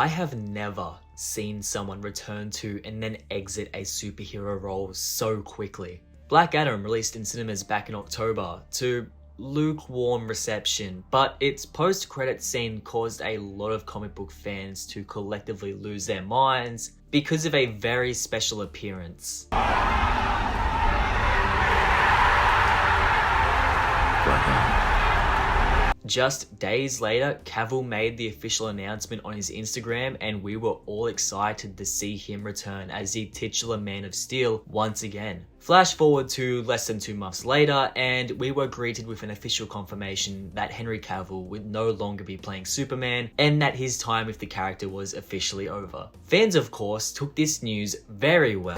I have never seen someone return to and then exit a superhero role so quickly. Black Adam released in cinemas back in October to lukewarm reception, but its post-credits scene caused a lot of comic book fans to collectively lose their minds because of a very special appearance. Black Adam. Just days later, Cavill made the official announcement on his Instagram, and we were all excited to see him return as the titular Man of Steel once again. Flash forward to less than 2 months later, and we were greeted with an official confirmation that Henry Cavill would no longer be playing Superman, and that his time with the character was officially over. Fans, of course, took this news very well.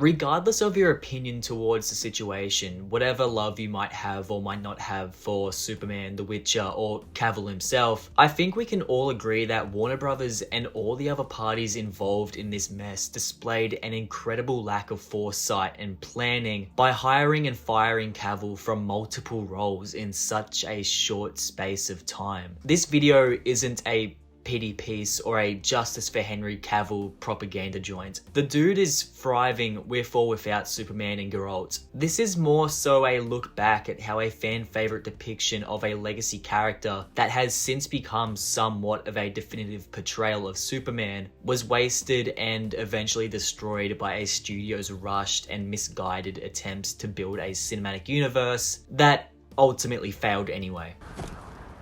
Regardless of your opinion towards the situation, whatever love you might have or might not have for Superman, The Witcher, or Cavill himself, I think we can all agree that Warner Brothers and all the other parties involved in this mess displayed an incredible lack of foresight and planning by hiring and firing Cavill from multiple roles in such a short space of time. This video isn't a pity piece or a justice for Henry Cavill propaganda joint. The dude is thriving with or without Superman and Geralt. This is more so a look back at how a fan favorite depiction of a legacy character that has since become somewhat of a definitive portrayal of Superman was wasted and eventually destroyed by a studio's rushed and misguided attempts to build a cinematic universe that ultimately failed anyway.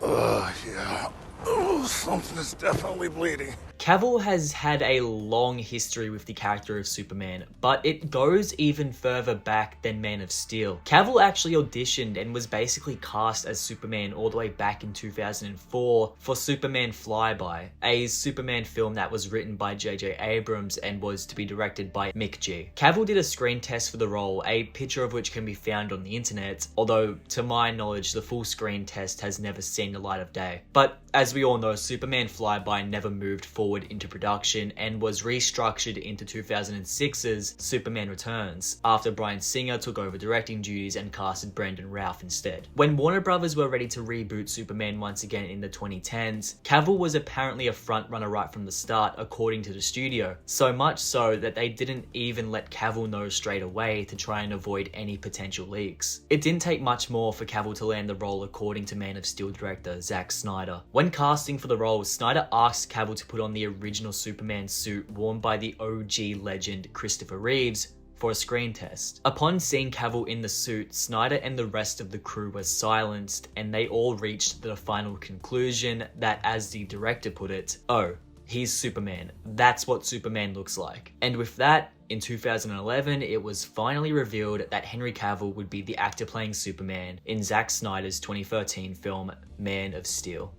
Yeah. Oh, something is definitely bleeding. Cavill has had a long history with the character of Superman, but it goes even further back than Man of Steel. Cavill actually auditioned and was basically cast as Superman all the way back in 2004 for Superman Flyby, a Superman film that was written by J.J. Abrams and was to be directed by Mick G. Cavill did a screen test for the role, a picture of which can be found on the internet, although to my knowledge the full screen test has never seen the light of day. But as we all know, Superman Flyby never moved forward into production and was restructured into 2006's Superman Returns after Bryan Singer took over directing duties and casted Brandon Routh instead. When Warner Brothers were ready to reboot Superman once again in the 2010s, Cavill was apparently a frontrunner right from the start according to the studio, so much so that they didn't even let Cavill know straight away to try and avoid any potential leaks. It didn't take much more for Cavill to land the role according to Man of Steel director Zack Snyder. When casting for the role, Snyder asked Cavill to put on the original Superman suit worn by the OG legend Christopher Reeves for a screen test. Upon seeing Cavill in the suit, Snyder and the rest of the crew were silenced, and they all reached the final conclusion that, as the director put it, "Oh, he's Superman. That's what Superman looks like." And with that, in 2011, it was finally revealed that Henry Cavill would be the actor playing Superman in Zack Snyder's 2013 film Man of Steel.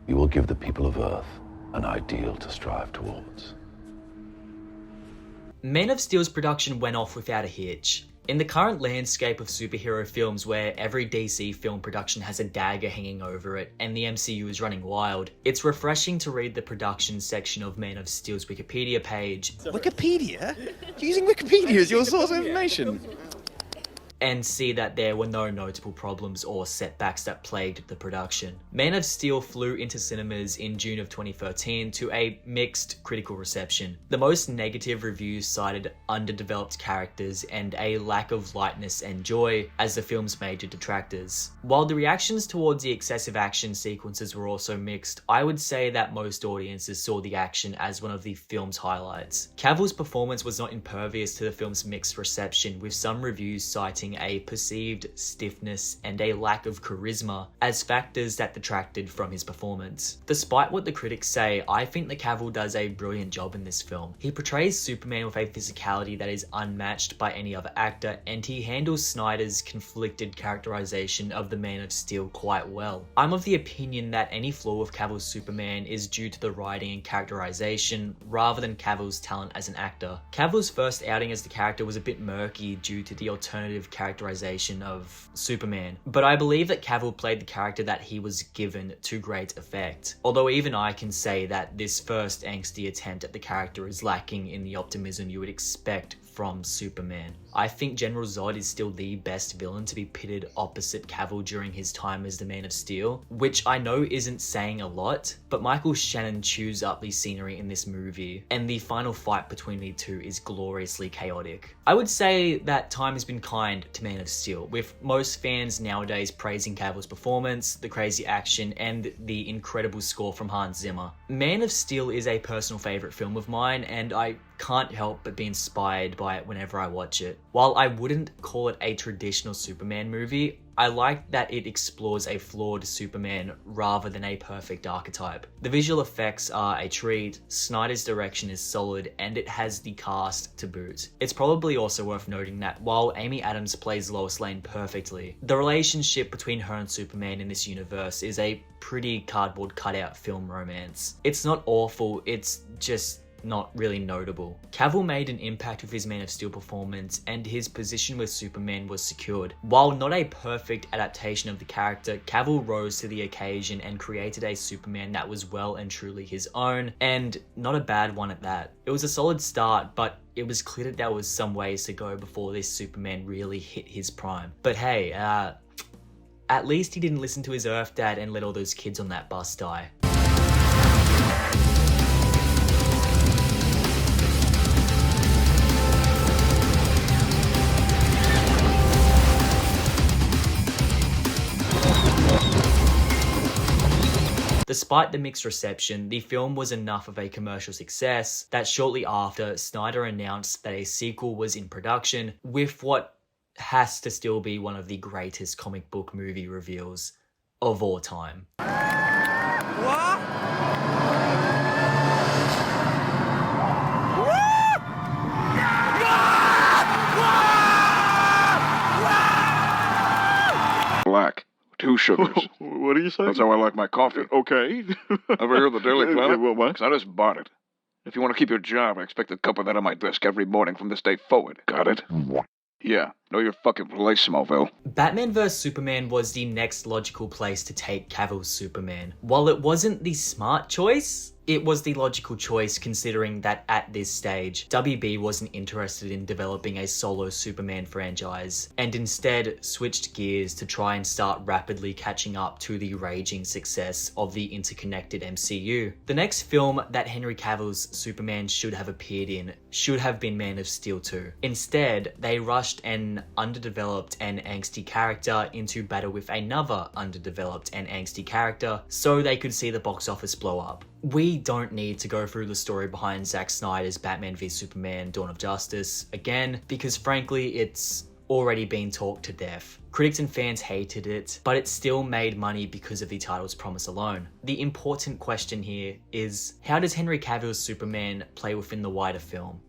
You will give the people of Earth an ideal to strive towards. Man of Steel's production went off without a hitch. In the current landscape of superhero films where every DC film production has a dagger hanging over it and the MCU is running wild, it's refreshing to read the production section of Man of Steel's Wikipedia page. Wikipedia? You're using Wikipedia as your source of information? And see that there were no notable problems or setbacks that plagued the production. Man of Steel flew into cinemas in June of 2013 to a mixed critical reception. The most negative reviews cited underdeveloped characters and a lack of lightness and joy as the film's major detractors. While the reactions towards the excessive action sequences were also mixed, I would say that most audiences saw the action as one of the film's highlights. Cavill's performance was not impervious to the film's mixed reception, with some reviews citing a perceived stiffness and a lack of charisma as factors that detracted from his performance. Despite what the critics say, I think that Cavill does a brilliant job in this film. He portrays Superman with a physicality that is unmatched by any other actor, and he handles Snyder's conflicted characterization of the Man of Steel quite well. I'm of the opinion that any flaw with Cavill's Superman is due to the writing and characterization rather than Cavill's talent as an actor. Cavill's first outing as the character was a bit murky due to the alternative characterization of Superman. But I believe that Cavill played the character that he was given to great effect. Although even I can say that this first angsty attempt at the character is lacking in the optimism you would expect from Superman. I think General Zod is still the best villain to be pitted opposite Cavill during his time as the Man of Steel, which I know isn't saying a lot, but Michael Shannon chews up the scenery in this movie, and the final fight between the two is gloriously chaotic. I would say that time has been kind to Man of Steel, with most fans nowadays praising Cavill's performance, the crazy action, and the incredible score from Hans Zimmer. Man of Steel is a personal favorite film of mine, and I can't help but be inspired by it whenever I watch it. While I wouldn't call it a traditional Superman movie, I like that it explores a flawed Superman rather than a perfect archetype. The visual effects are a treat, Snyder's direction is solid, and it has the cast to boot. It's probably also worth noting that while Amy Adams plays Lois Lane perfectly, the relationship between her and Superman in this universe is a pretty cardboard cutout film romance. It's not awful, it's just not really notable. Cavill made an impact with his Man of Steel performance, and his position with Superman was secured. While not a perfect adaptation of the character, Cavill rose to the occasion and created a Superman that was well and truly his own, and not a bad one at that. It was a solid start, but it was clear that there was some ways to go before this Superman really hit his prime. But hey, at least he didn't listen to his Earth dad and let all those kids on that bus die. Despite the mixed reception, the film was enough of a commercial success that shortly after, Snyder announced that a sequel was in production with what has to still be one of the greatest comic book movie reveals of all time. What? Black. 2 sugars. What do you say? That's how I like my coffee. Okay. Ever hear of the Daily Planet? What? 'Cause I just bought it. If you want to keep your job, I expect a cup of that on my desk every morning from this day forward. Got it? Yeah. Know your fucking place, Smallville. Batman vs Superman was the next logical place to take Cavill's Superman. While it wasn't the smart choice, it was the logical choice considering that at this stage, WB wasn't interested in developing a solo Superman franchise, and instead switched gears to try and start rapidly catching up to the raging success of the interconnected MCU. The next film that Henry Cavill's Superman should have appeared in should have been Man of Steel 2. Instead, they rushed an underdeveloped and angsty character into battle with another underdeveloped and angsty character so they could see the box office blow up. We don't need to go through the story behind Zack Snyder's Batman v Superman: Dawn of Justice again, because frankly, it's already been talked to death. Critics and fans hated it, but it still made money because of the title's promise alone. The important question here is, how does Henry Cavill's Superman play within the wider film?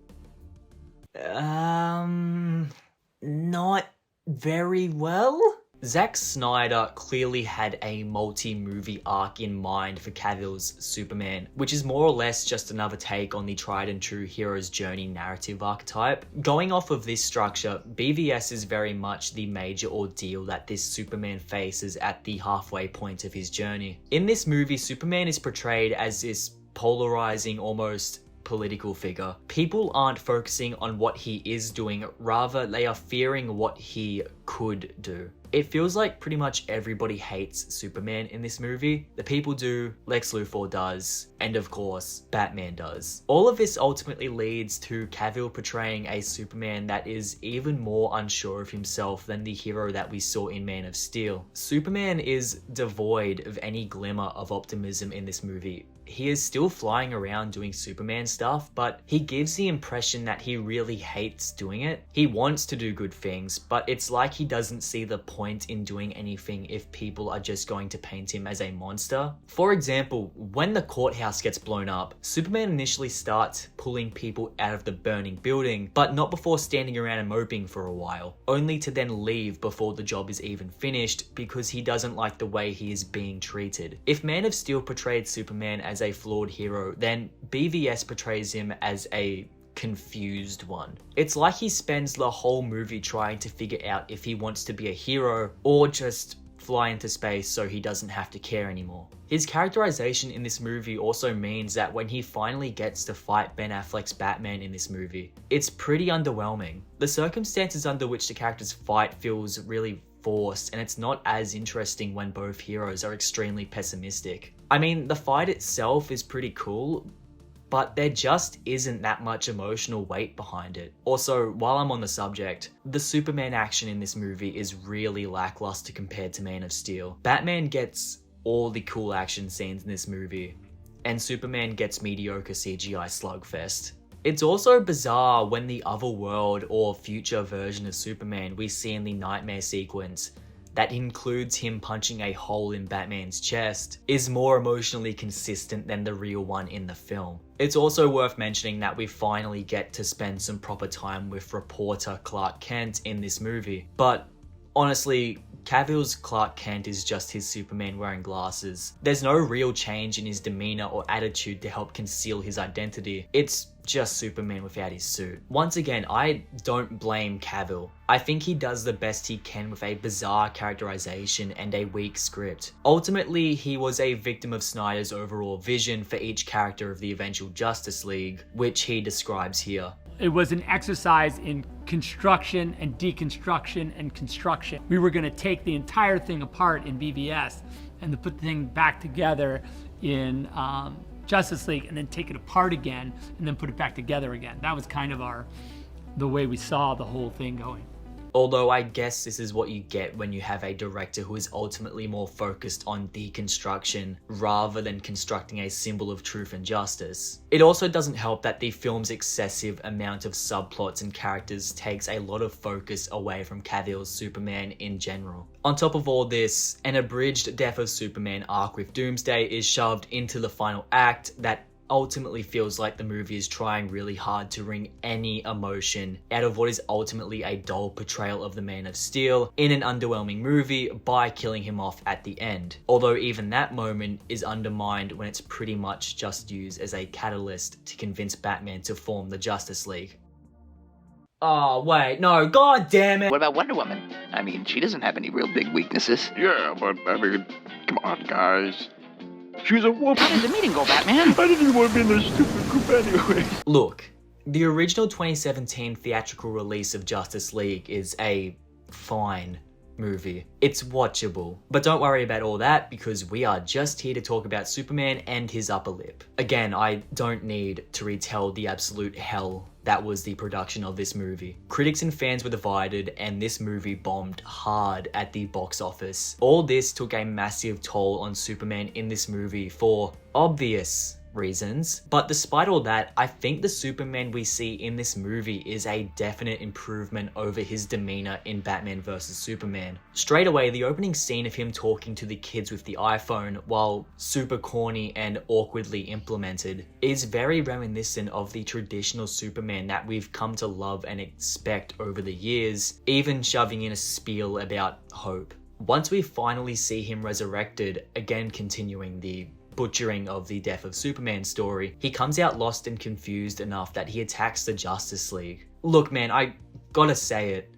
Not very well? Zack Snyder clearly had a multi-movie arc in mind for Cavill's Superman, which is more or less just another take on the tried and true hero's journey narrative archetype. Going off of this structure, BVS is very much the major ordeal that this Superman faces at the halfway point of his journey. In this movie, Superman is portrayed as this polarizing, almost political figure. People aren't focusing on what he is doing, rather they are fearing what he could do. It feels like pretty much everybody hates Superman in this movie. The people do, Lex Luthor does, and of course, Batman does. All of this ultimately leads to Cavill portraying a Superman that is even more unsure of himself than the hero that we saw in Man of Steel. Superman is devoid of any glimmer of optimism in this movie. He is still flying around doing Superman stuff, but he gives the impression that he really hates doing it. He wants to do good things, but it's like he doesn't see the point in doing anything if people are just going to paint him as a monster. For example, when the courthouse gets blown up, Superman initially starts pulling people out of the burning building, but not before standing around and moping for a while, only to then leave before the job is even finished because he doesn't like the way he is being treated. If Man of Steel portrayed Superman as a flawed hero, then BVS portrays him as a confused one. It's like he spends the whole movie trying to figure out if he wants to be a hero or just fly into space so he doesn't have to care anymore. His characterization in this movie also means that when he finally gets to fight Ben Affleck's Batman in this movie, it's pretty underwhelming. The circumstances under which the characters fight feels really forced, and it's not as interesting when both heroes are extremely pessimistic. I mean, the fight itself is pretty cool, but there just isn't that much emotional weight behind it. Also, while I'm on the subject, the Superman action in this movie is really lackluster compared to Man of Steel. Batman gets all the cool action scenes in this movie, and Superman gets mediocre CGI slugfest. It's also bizarre when the otherworld or future version of Superman we see in the nightmare sequence that includes him punching a hole in Batman's chest is more emotionally consistent than the real one in the film. It's also worth mentioning that we finally get to spend some proper time with reporter Clark Kent in this movie, but honestly, Cavill's Clark Kent is just his Superman wearing glasses. There's no real change in his demeanor or attitude to help conceal his identity. It's just Superman without his suit. Once again, I don't blame Cavill. I think he does the best he can with a bizarre characterization and a weak script. Ultimately, he was a victim of Snyder's overall vision for each character of the eventual Justice League, which he describes here. It was an exercise in construction and deconstruction and construction. We were going to take the entire thing apart in BVS and to put the thing back together in Justice League, and then take it apart again and then put it back together again. That was kind of the way we saw the whole thing going. Although I guess this is what you get when you have a director who is ultimately more focused on deconstruction rather than constructing a symbol of truth and justice. It also doesn't help that the film's excessive amount of subplots and characters takes a lot of focus away from Cavill's Superman in general. On top of all this, an abridged Death of Superman arc with Doomsday is shoved into the final act that ultimately feels like the movie is trying really hard to wring any emotion out of what is ultimately a dull portrayal of the Man of Steel in an underwhelming movie by killing him off at the end. Although even that moment is undermined when it's pretty much just used as a catalyst to convince Batman to form the Justice League. Oh, wait, no, god damn it! What about Wonder Woman? I mean, she doesn't have any real big weaknesses. Yeah, but I mean, come on, guys. She's a woman. How did the meeting go, Batman? I didn't even want to be in this stupid group anyway. Look, the original 2017 theatrical release of Justice League is a fine movie. It's watchable. But don't worry about all that because we are just here to talk about Superman and his upper lip. Again, I don't need to retell the absolute hell that was the production of this movie. Critics and fans were divided and this movie bombed hard at the box office. All this took a massive toll on Superman in this movie for obvious reasons, but despite all that, I think the Superman we see in this movie is a definite improvement over his demeanor in Batman vs Superman. Straight away, the opening scene of him talking to the kids with the iPhone, while super corny and awkwardly implemented, is very reminiscent of the traditional Superman that we've come to love and expect over the years, even shoving in a spiel about hope. Once we finally see him resurrected, again continuing the butchering of the Death of Superman story, he comes out lost and confused enough that he attacks the Justice League. Look man, I gotta say it.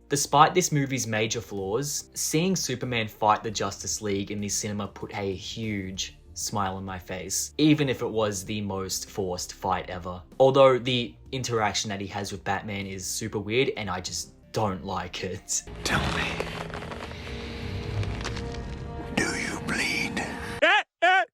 Despite this movie's major flaws, seeing Superman fight the Justice League in the cinema put a huge smile on my face, even if it was the most forced fight ever. Although the interaction that he has with Batman is super weird and I just don't like it. Tell me, do you bleed?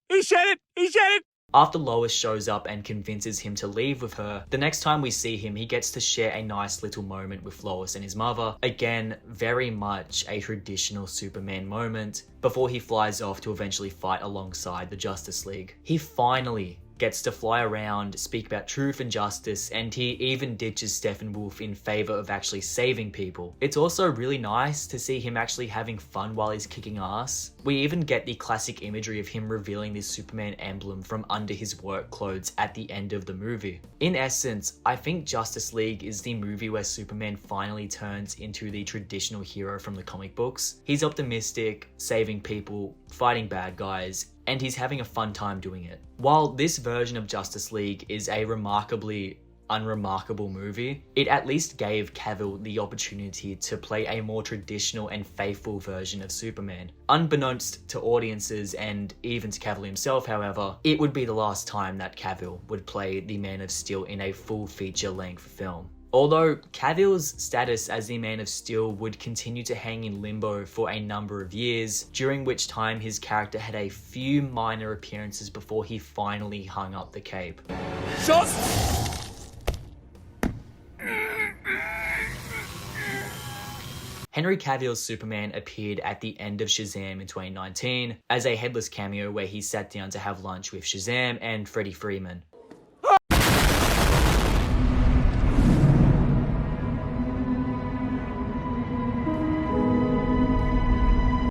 He said it! He said it! After Lois shows up and convinces him to leave with her, the next time we see him, he gets to share a nice little moment with Lois and his mother. Again, very much a traditional Superman moment, before he flies off to eventually fight alongside the Justice League. He finally gets to fly around, speak about truth and justice, and he even ditches Steppenwolf in favor of actually saving people. It's also really nice to see him actually having fun while he's kicking ass. We even get the classic imagery of him revealing this Superman emblem from under his work clothes at the end of the movie. In essence, I think Justice League is the movie where Superman finally turns into the traditional hero from the comic books. He's optimistic, saving people, fighting bad guys, and he's having a fun time doing it. While this version of Justice League is a remarkably unremarkable movie, it at least gave Cavill the opportunity to play a more traditional and faithful version of Superman. Unbeknownst to audiences and even to Cavill himself, however, it would be the last time that Cavill would play the Man of Steel in a full feature-length film. Although Cavill's status as the Man of Steel would continue to hang in limbo for a number of years, during which time his character had a few minor appearances before he finally hung up the cape. Henry Cavill's Superman appeared at the end of Shazam in 2019 as a headless cameo where he sat down to have lunch with Shazam and Freddie Freeman.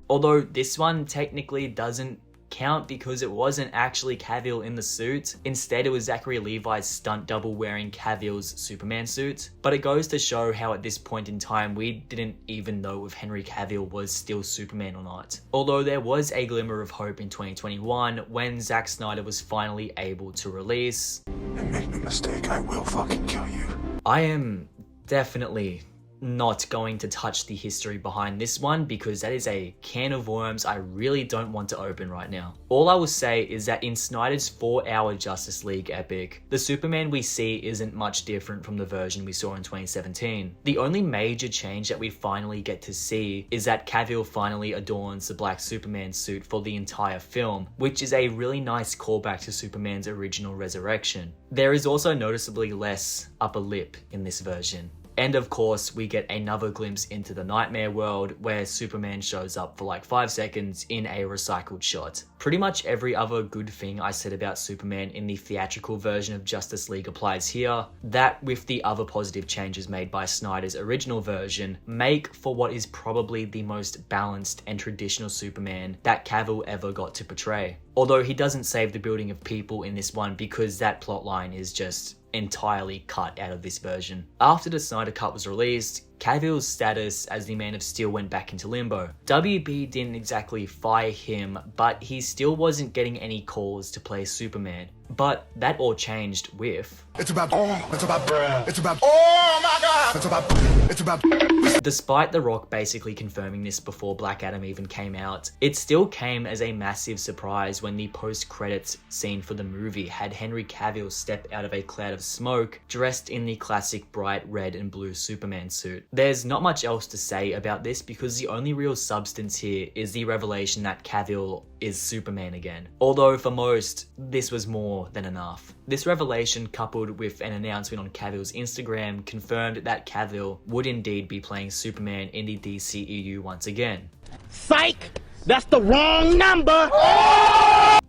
Although this one technically doesn't count because it wasn't actually Cavill in the suit. Instead, it was Zachary Levi's stunt double wearing Cavill's Superman suit. But it goes to show how at this point in time, we didn't even know if Henry Cavill was still Superman or not. Although there was a glimmer of hope in 2021 when Zack Snyder was finally able to release... And make no mistake, I will fucking kill you. I am definitely not going to touch the history behind this one because that is a can of worms I really don't want to open right now. All I will say is that in Snyder's 4-hour Justice League epic, the Superman we see isn't much different from the version we saw in 2017. The only major change that we finally get to see is that Cavill finally adorns the black Superman suit for the entire film, which is a really nice callback to Superman's original resurrection. There is also noticeably less upper lip in this version. And of course, we get another glimpse into the nightmare world where Superman shows up for like 5 seconds in a recycled shot. Pretty much every other good thing I said about Superman in the theatrical version of Justice League applies here. That, with the other positive changes made by Snyder's original version, make for what is probably the most balanced and traditional Superman that Cavill ever got to portray. Although he doesn't save the building of people in this one because that plotline is just entirely cut out of this version. After the Snyder Cut was released, Cavill's status as the Man of Steel went back into limbo. WB didn't exactly fire him, but he still wasn't getting any calls to play Superman. But that all changed with... It's about oh my god! It's about Despite The Rock basically confirming this before Black Adam even came out, it still came as a massive surprise when the post-credits scene for the movie had Henry Cavill step out of a cloud of smoke dressed in the classic bright red and blue Superman suit. There's not much else to say about this because the only real substance here is the revelation that Cavill is Superman again. Although for most, this was more than enough. This revelation, coupled with an announcement on Cavill's Instagram, confirmed that Cavill would indeed be playing Superman in the DCEU once again. Psych! That's the wrong number!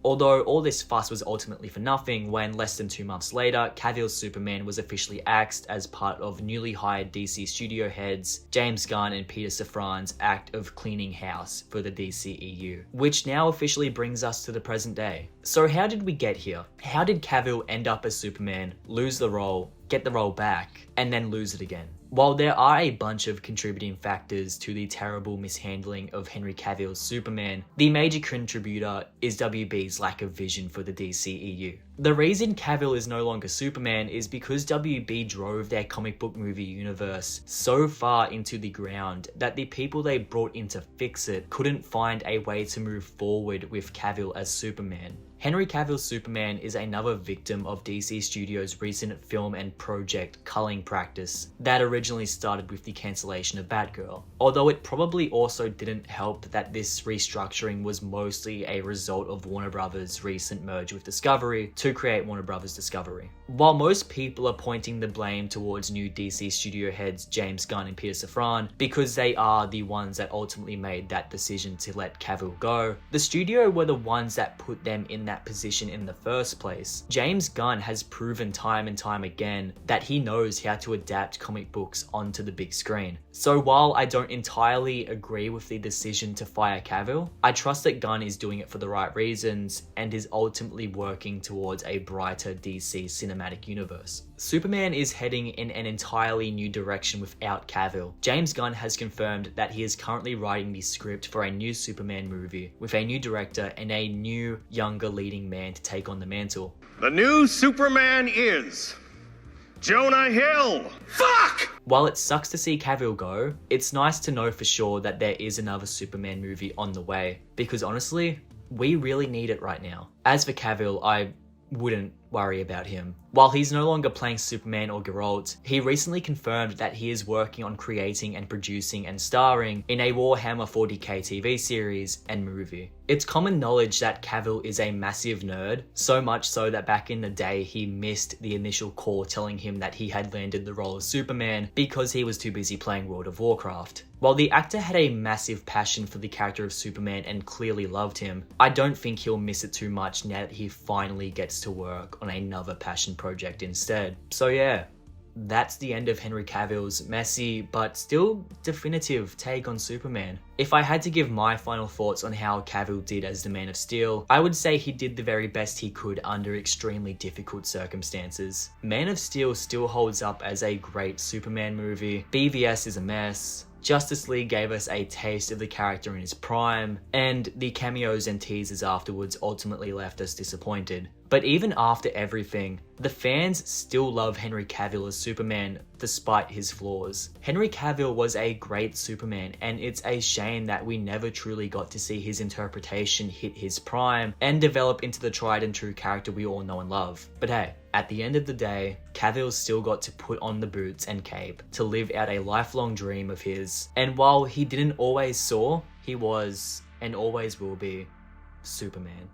Although all this fuss was ultimately for nothing when less than 2 months later, Cavill's Superman was officially axed as part of newly hired DC studio heads James Gunn and Peter Safran's act of cleaning house for the DCEU, which now officially brings us to the present day. So how did we get here? How did Cavill end up as Superman, lose the role, get the role back, and then lose it again? While there are a bunch of contributing factors to the terrible mishandling of Henry Cavill's Superman, the major contributor is WB's lack of vision for the DCEU. The reason Cavill is no longer Superman is because WB drove their comic book movie universe so far into the ground that the people they brought in to fix it couldn't find a way to move forward with Cavill as Superman. Henry Cavill's Superman is another victim of DC Studios' recent film and project culling practice that originally started with the cancellation of Batgirl. Although it probably also didn't help that this restructuring was mostly a result of Warner Brothers' recent merge with Discovery to create Warner Brothers Discovery. While most people are pointing the blame towards new DC studio heads James Gunn and Peter Safran because they are the ones that ultimately made that decision to let Cavill go, the studio were the ones that put them in that position in the first place. James Gunn has proven time and time again that he knows how to adapt comic books onto the big screen. So while I don't entirely agree with the decision to fire Cavill, I trust that Gunn is doing it for the right reasons and is ultimately working towards a brighter DC cinematic universe. Superman is heading in an entirely new direction without Cavill. James Gunn has confirmed that he is currently writing the script for a new Superman movie with a new director and a new, younger leading man to take on the mantle. The new Superman is Jonah Hill! Fuck! While it sucks to see Cavill go, it's nice to know for sure that there is another Superman movie on the way, because honestly, we really need it right now. As for Cavill, I wouldn't worry about him. While he's no longer playing Superman or Geralt, he recently confirmed that he is working on creating and producing and starring in a Warhammer 40k TV series and movie. It's common knowledge that Cavill is a massive nerd, so much so that back in the day he missed the initial call telling him that he had landed the role of Superman because he was too busy playing World of Warcraft. While the actor had a massive passion for the character of Superman and clearly loved him, I don't think he'll miss it too much now that he finally gets to work on another passion project instead. So yeah, that's the end of Henry Cavill's messy but still definitive take on Superman. If I had to give my final thoughts on how Cavill did as the Man of Steel, I would say he did the very best he could under extremely difficult circumstances. Man of Steel still holds up as a great Superman movie, BVS is a mess, Justice League gave us a taste of the character in his prime, and the cameos and teasers afterwards ultimately left us disappointed. But even after everything, the fans still love Henry Cavill as Superman despite his flaws. Henry Cavill was a great Superman, and it's a shame that we never truly got to see his interpretation hit his prime and develop into the tried and true character we all know and love. But hey, at the end of the day, Cavill still got to put on the boots and cape to live out a lifelong dream of his. And while he didn't always soar, he was, and always will be, Superman.